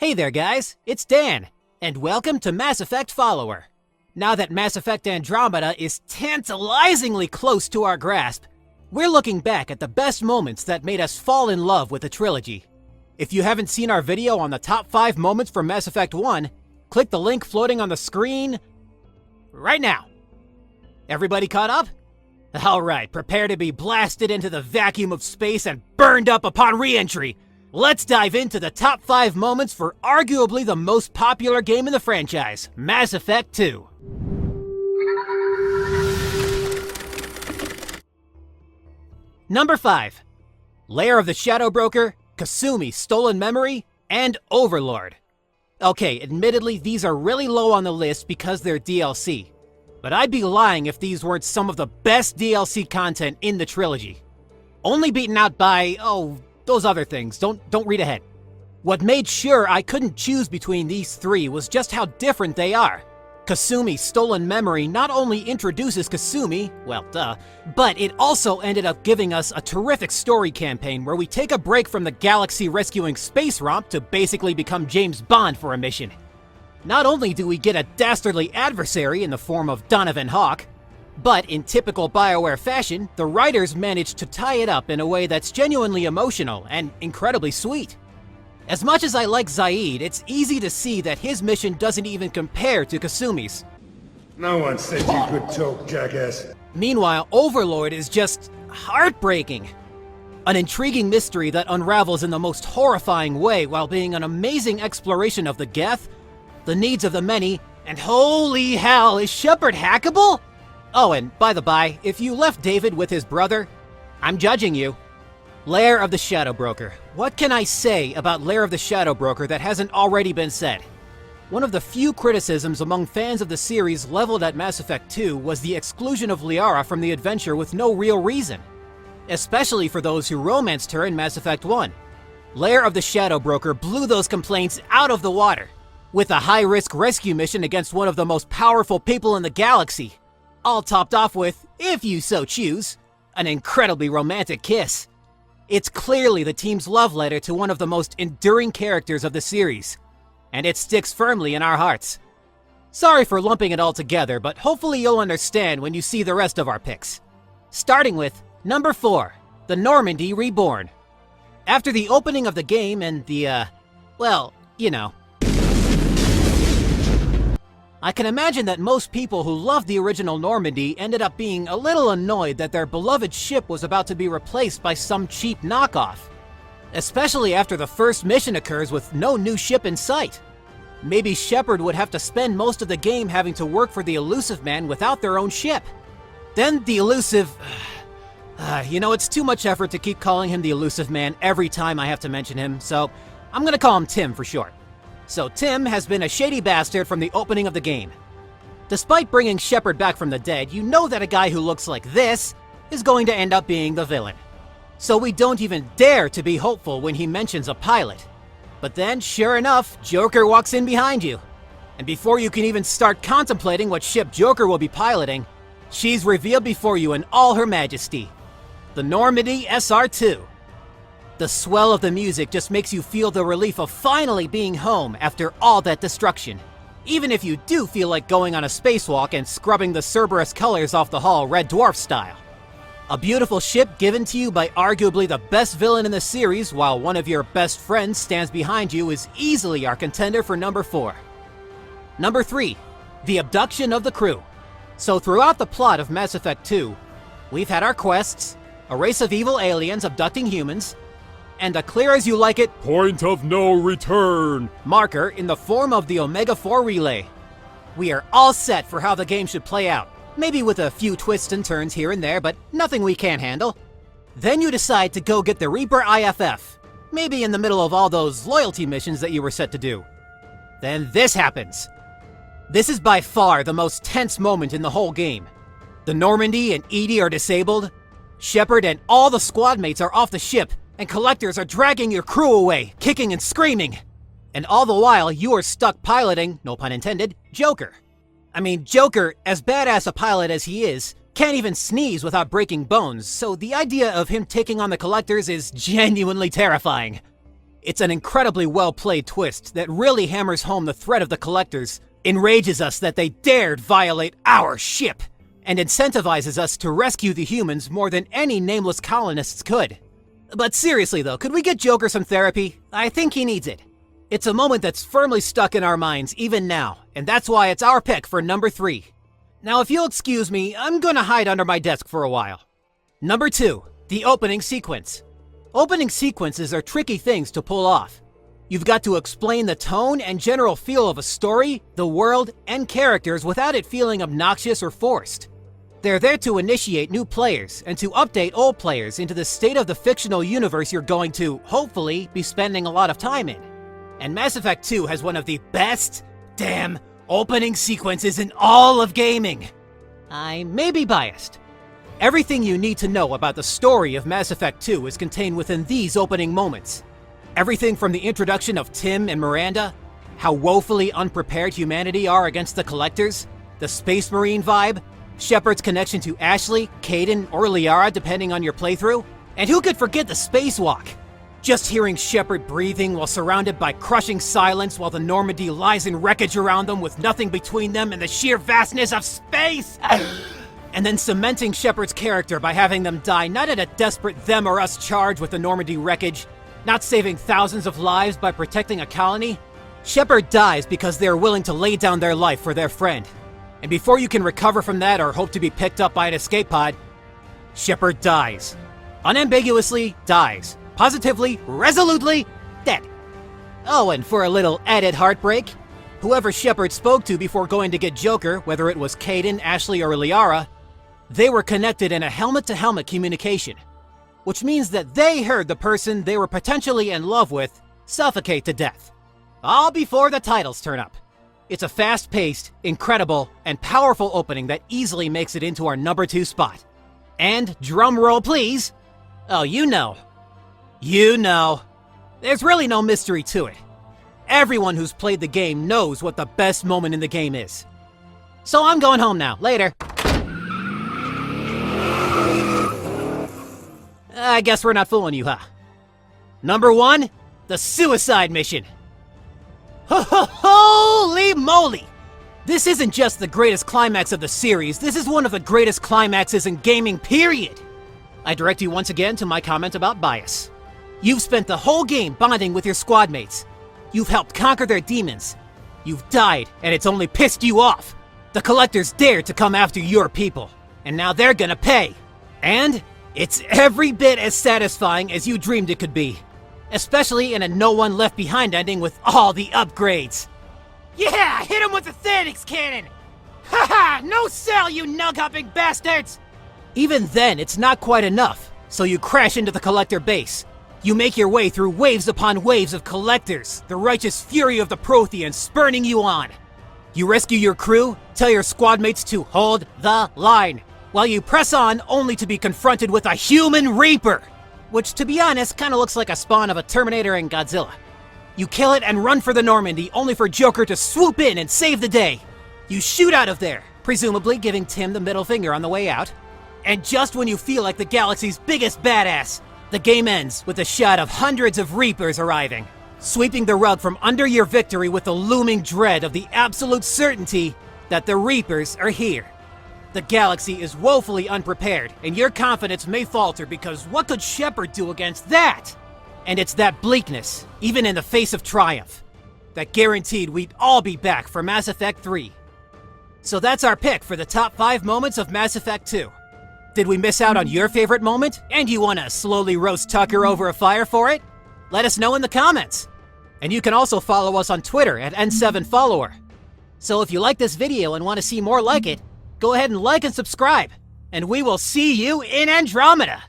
Hey there guys, it's Dan, and welcome to Mass Effect Follower. Now that Mass Effect Andromeda is tantalizingly close to our grasp, we're looking back at the best moments that made us fall in love with the trilogy. If you haven't seen our video on the top 5 moments from Mass Effect 1, click the link floating on the screen right now. Everybody caught up? Alright, prepare to be blasted into the vacuum of space and burned up upon re-entry. Let's dive into the top 5 moments for arguably the most popular game in the franchise, Mass Effect 2. Number 5. Lair of the Shadow Broker, Kasumi Stolen Memory, and Overlord. Okay, admittedly these are really low on the list because they're DLC, but I'd be lying if these weren't some of the best DLC content in the trilogy. Only beaten out by, those other things. Don't read ahead. What made sure I couldn't choose between these three was just how different they are. Kasumi Stolen Memory not only introduces Kasumi, well duh, but it also ended up giving us a terrific story campaign where we take a break from the galaxy rescuing space romp to basically become James Bond for a mission. Not only do we get a dastardly adversary in the form of Donovan Hawk, but in typical BioWare fashion, the writers managed to tie it up in a way that's genuinely emotional and incredibly sweet. As much as I like Zaid, it's easy to see that his mission doesn't even compare to Kasumi's. No one said you could talk, jackass. Meanwhile, Overlord is just heartbreaking. An intriguing mystery that unravels in the most horrifying way while being an amazing exploration of the Geth, the needs of the many, and holy hell, is Shepard hackable? Oh, and by the by, if you left David with his brother, I'm judging you. Lair of the Shadow Broker. What can I say about Lair of the Shadow Broker that hasn't already been said? One of the few criticisms among fans of the series leveled at Mass Effect 2 was the exclusion of Liara from the adventure with no real reason, especially for those who romanced her in Mass Effect 1. Lair of the Shadow Broker blew those complaints out of the water, with a high-risk rescue mission against one of the most powerful people in the galaxy, all topped off with, if you so choose, an incredibly romantic kiss. It's clearly the team's love letter to one of the most enduring characters of the series, and it sticks firmly in our hearts. Sorry for lumping it all together, but hopefully you'll understand when you see the rest of our picks. Starting with number 4, the Normandy Reborn. After the opening of the game and the, I can imagine that most people who loved the original Normandy ended up being a little annoyed that their beloved ship was about to be replaced by some cheap knockoff. Especially after the first mission occurs with no new ship in sight. Maybe Shepard would have to spend most of the game having to work for the Elusive Man without their own ship. Then the Elusive... it's too much effort to keep calling him the Elusive Man every time I have to mention him, so I'm gonna call him Tim for short. So Tim has been a shady bastard from the opening of the game. Despite bringing Shepard back from the dead, you know that a guy who looks like this is going to end up being the villain. So we don't even dare to be hopeful when he mentions a pilot. But then, sure enough, Joker walks in behind you. And before you can even start contemplating what ship Joker will be piloting, she's revealed before you in all her majesty. The Normandy SR-2. The swell of the music just makes you feel the relief of finally being home after all that destruction, even if you do feel like going on a spacewalk and scrubbing the Cerberus colors off the hull Red Dwarf style. A beautiful ship given to you by arguably the best villain in the series while one of your best friends stands behind you is easily our contender for number 4. Number 3, the abduction of the crew. So throughout the plot of Mass Effect 2, we've had our quests, a race of evil aliens abducting humans, and a clear-as-you-like-it point of no return marker in the form of the Omega-4 relay. We are all set for how the game should play out, maybe with a few twists and turns here and there, but nothing we can't handle. Then you decide to go get the Reaper IFF, maybe in the middle of all those loyalty missions that you were set to do. Then this happens. This is by far the most tense moment in the whole game. The Normandy and EDI are disabled, Shepard and all the squad mates are off the ship, and collectors are dragging your crew away, kicking and screaming. And all the while, you are stuck piloting, no pun intended, Joker. I mean, Joker, as badass a pilot as he is, can't even sneeze without breaking bones, so the idea of him taking on the collectors is genuinely terrifying. It's an incredibly well-played twist that really hammers home the threat of the Collectors, enrages us that they dared violate our ship, and incentivizes us to rescue the humans more than any nameless colonists could. But seriously though, could we get Joker some therapy? I think he needs it. It's a moment that's firmly stuck in our minds even now, and that's why it's our pick for number 3. Now if you'll excuse me, I'm gonna hide under my desk for a while. Number 2, the opening sequence. Opening sequences are tricky things to pull off. You've got to explain the tone and general feel of a story, the world, and characters without it feeling obnoxious or forced. They're there to initiate new players and to update old players into the state of the fictional universe you're going to, hopefully, be spending a lot of time in. And Mass Effect 2 has one of the best damn opening sequences in all of gaming. I may be biased. Everything you need to know about the story of Mass Effect 2 is contained within these opening moments. Everything from the introduction of Tim and Miranda, how woefully unprepared humanity are against the Collectors, the Space Marine vibe, Shepard's connection to Ashley, Kaidan, or Liara depending on your playthrough, and who could forget the spacewalk? Just hearing Shepard breathing while surrounded by crushing silence while the Normandy lies in wreckage around them with nothing between them and the sheer vastness of space! And then cementing Shepard's character by having them die not at a desperate them or us charge with the Normandy wreckage, not saving thousands of lives by protecting a colony. Shepard dies because they are willing to lay down their life for their friend. And before you can recover from that or hope to be picked up by an escape pod, Shepard dies. Unambiguously dies. Positively, resolutely dead. Oh, and for a little added heartbreak, whoever Shepard spoke to before going to get Joker, whether it was Kaidan, Ashley, or Liara, they were connected in a helmet-to-helmet communication, which means that they heard the person they were potentially in love with suffocate to death. All before the titles turn up. It's a fast-paced, incredible, and powerful opening that easily makes it into our number 2 spot. And, drum roll please, oh you know. There's really no mystery to it. Everyone who's played the game knows what the best moment in the game is. So I'm going home now, later. I guess we're not fooling you, huh? Number 1, the suicide mission. Holy moly! This isn't just the greatest climax of the series, this is one of the greatest climaxes in gaming, period! I direct you once again to my comment about bias. You've spent the whole game bonding with your squad mates. You've helped conquer their demons. You've died, and it's only pissed you off. The Collectors dared to come after your people, and now they're gonna pay. And it's every bit as satisfying as you dreamed it could be. Especially in a no one left behind ending with all the upgrades. Yeah, hit him with the Thanix cannon! Haha, no sell, you nug-hopping bastards! Even then, it's not quite enough, so you crash into the Collector base. You make your way through waves upon waves of Collectors, the righteous fury of the Protheans spurning you on. You rescue your crew, tell your squad mates to hold the line, while you press on only to be confronted with a human Reaper, which to be honest kinda looks like a spawn of a Terminator and Godzilla. You kill it and run for the Normandy, only for Joker to swoop in and save the day. You shoot out of there, presumably giving Tim the middle finger on the way out. And just when you feel like the galaxy's biggest badass, the game ends with a shot of hundreds of Reapers arriving, sweeping the rug from under your victory with the looming dread of the absolute certainty that the Reapers are here. The galaxy is woefully unprepared, and your confidence may falter because what could Shepard do against that? And it's that bleakness, even in the face of triumph, that guaranteed we'd all be back for Mass Effect 3. So that's our pick for the top 5 moments of Mass Effect 2. Did we miss out on your favorite moment, and you want to slowly roast Tucker over a fire for it? Let us know in the comments. And you can also follow us on Twitter at N7Follower. So if you like this video and want to see more like it, go ahead and like and subscribe, and we will see you in Andromeda!